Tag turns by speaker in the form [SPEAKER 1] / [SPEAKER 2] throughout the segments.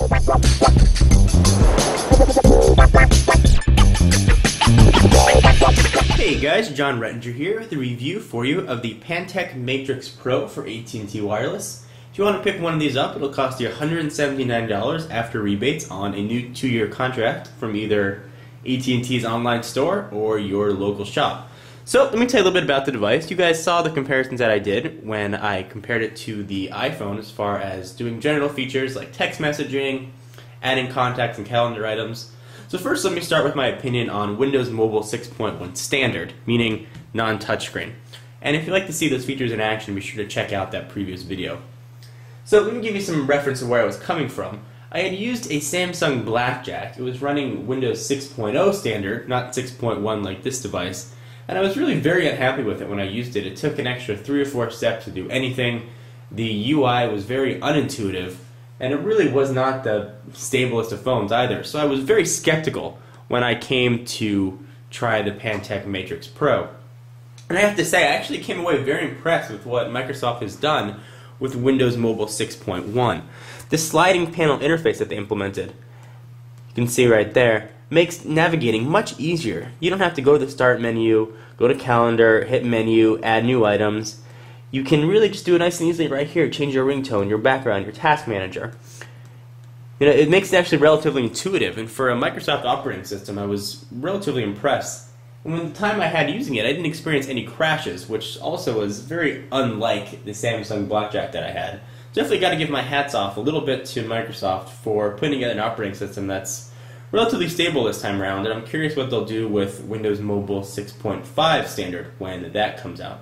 [SPEAKER 1] Hey guys, John Rettinger here with a review for you of the Pantech Matrix Pro for AT&T Wireless. If you want to pick one of these up, it'll cost you $179 after rebates on a new 2-year contract from either AT&T's online store or your local shop. So let me tell you a little bit about the device. You guys saw the comparisons that I did when I compared it to the iPhone as far as doing general features like text messaging, adding contacts and calendar items. So first let me start with my opinion on Windows Mobile 6.1 Standard, meaning non-touchscreen. And if you'd like to see those features in action, be sure to check out that previous video. So let me give you some reference of where I was coming from. I had used a Samsung Blackjack. It was running Windows 6.0 Standard, not 6.1 like this device. And I was really very unhappy with it when I used it. It took an extra 3 or 4 steps to do anything. The UI was very unintuitive. And it really was not the stablest of phones either. So I was very skeptical when I came to try the Pantech Matrix Pro. And I have to say, I actually came away very impressed with what Microsoft has done with Windows Mobile 6.1. The sliding panel interface that they implemented, you can see right there, makes navigating much easier. You don't have to go to the Start menu, go to Calendar, hit Menu, add new items. You can really just do it nice and easily right here. Change your ringtone, your background, your task manager. You know, it makes it actually relatively intuitive, and for a Microsoft operating system, I was relatively impressed. And when the time I had using it, I didn't experience any crashes, which also was very unlike the Samsung Blackjack that I had. Definitely got to give my hats off a little bit to Microsoft for putting together an operating system that's relatively stable this time around, and I'm curious what they'll do with Windows Mobile 6.5 Standard when that comes out.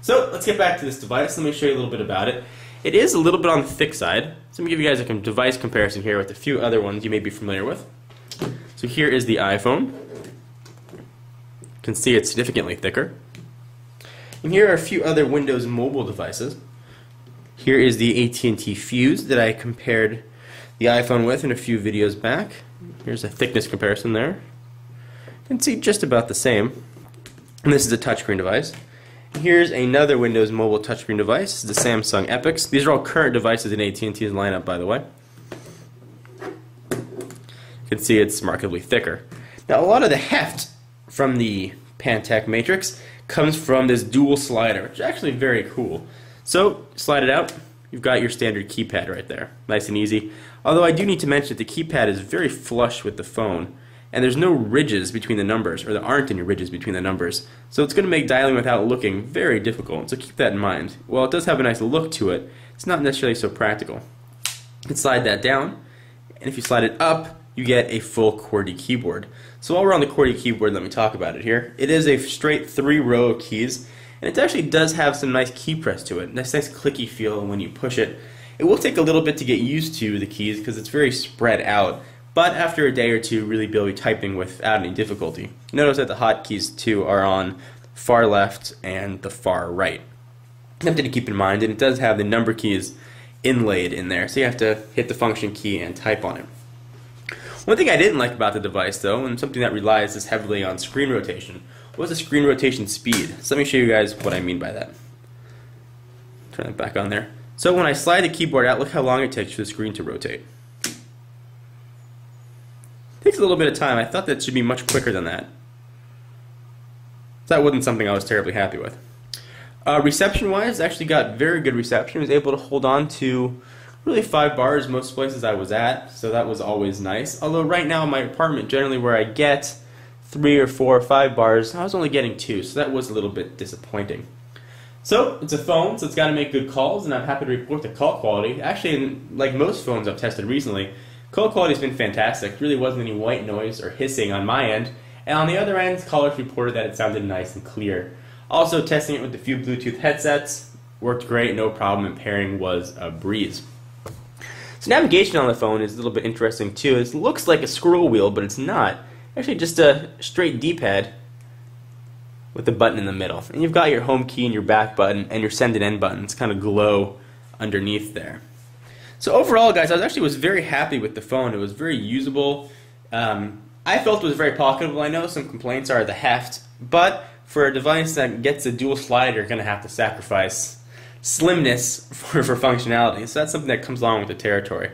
[SPEAKER 1] So let's get back to this device. Let me show you a little bit about it. It is a little bit on the thick side. So let me give you guys a device comparison here with a few other ones you may be familiar with. So here is the iPhone. You can see it's significantly thicker. And here are a few other Windows Mobile devices. Here is the AT&T Fuse that I compared the iPhone with in a few videos back. Here's a thickness comparison there. You can see just about the same. And this is a touchscreen device. Here's another Windows Mobile touchscreen device, the Samsung Epics. These are all current devices in AT&T's lineup, by the way. You can see it's markedly thicker. Now, a lot of the heft from the Pantech Matrix comes from this dual slider, which is actually very cool. So, slide it out. You've got your standard keypad right there. Nice and easy. Although I do need to mention that the keypad is very flush with the phone. And there's no ridges between the numbers, or there aren't any ridges between the numbers. So it's going to make dialing without looking very difficult, so keep that in mind. While it does have a nice look to it, it's not necessarily so practical. You can slide that down, and if you slide it up, you get a full QWERTY keyboard. So while we're on the QWERTY keyboard, let me talk about it here. It is a straight 3-row of keys, and it actually does have some nice key press to it. Nice clicky feel when you push it. It will take a little bit to get used to the keys because it's very spread out. But after a day or two, really be able to be typing without any difficulty. Notice that the hotkeys too are on far left and the far right. Something to keep in mind, and it does have the number keys inlaid in there, so you have to hit the function key and type on it. One thing I didn't like about the device though, and something that relies this heavily on screen rotation, was the screen rotation speed. So let me show you guys what I mean by that. Turn that back on there. So when I slide the keyboard out, look how long it takes for the screen to rotate. Takes a little bit of time. I thought that should be much quicker than that. That wasn't something I was terribly happy with. Reception-wise, actually got very good reception. I was able to hold on to really 5 bars most places I was at, so that was always nice. Although right now in my apartment, generally where I get 3 or 4 or 5 bars, I was only getting 2, so that was a little bit disappointing. So, it's a phone, so it's got to make good calls, and I'm happy to report the call quality. Actually, like most phones I've tested recently, call quality has been fantastic. There really wasn't any white noise or hissing on my end. And on the other end, callers reported that it sounded nice and clear. Also, testing it with a few Bluetooth headsets worked great, no problem, and pairing was a breeze. So navigation on the phone is a little bit interesting too. It looks like a scroll wheel, but it's not. Actually just a straight D-pad with the button in the middle. And you've got your home key and your back button and your send and end buttons kind of glow underneath there. So overall, guys, I was very happy with the phone. It was very usable. I felt it was very pocketable. I know some complaints are the heft, but for a device that gets a dual slider, you're going to have to sacrifice slimness for functionality. So that's something that comes along with the territory.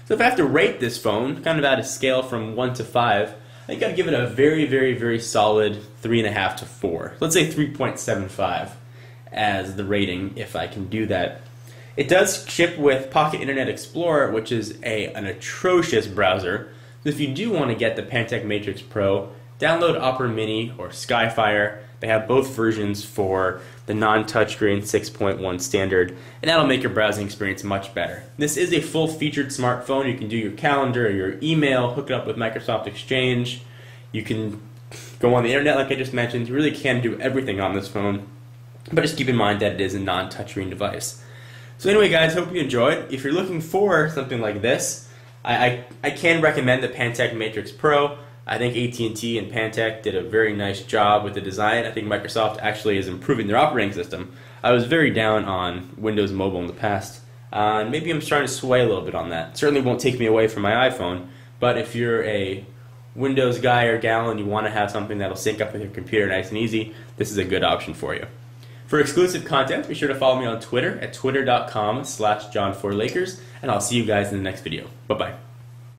[SPEAKER 1] So if I have to rate this phone, kind of at a scale from 1 to 5, I think I'd give it a very, very, very solid 3.5 to 4. Let's say 3.75 as the rating, if I can do that. It does ship with Pocket Internet Explorer, which is an atrocious browser. So if you do want to get the Pantech Matrix Pro, download Opera Mini or Skyfire. They have both versions for the non-touchscreen 6.1 standard, and that'll make your browsing experience much better. This is a full-featured smartphone. You can do your calendar, your email, hook it up with Microsoft Exchange. You can go on the internet like I just mentioned. You really can do everything on this phone, but just keep in mind that it is a non-touchscreen device. So anyway, guys, hope you enjoyed. If you're looking for something like this, I can recommend the Pantech Matrix Pro. I think AT&T and Pantech did a very nice job with the design. I think Microsoft actually is improving their operating system. I was very down on Windows Mobile in the past. Maybe I'm starting to sway a little bit on that. Certainly won't take me away from my iPhone, but if you're a Windows guy or gal and you want to have something that'll sync up with your computer nice and easy, this is a good option for you. For exclusive content, be sure to follow me on Twitter at twitter.com/John4Lakers, and I'll see you guys in the next video. Bye-bye.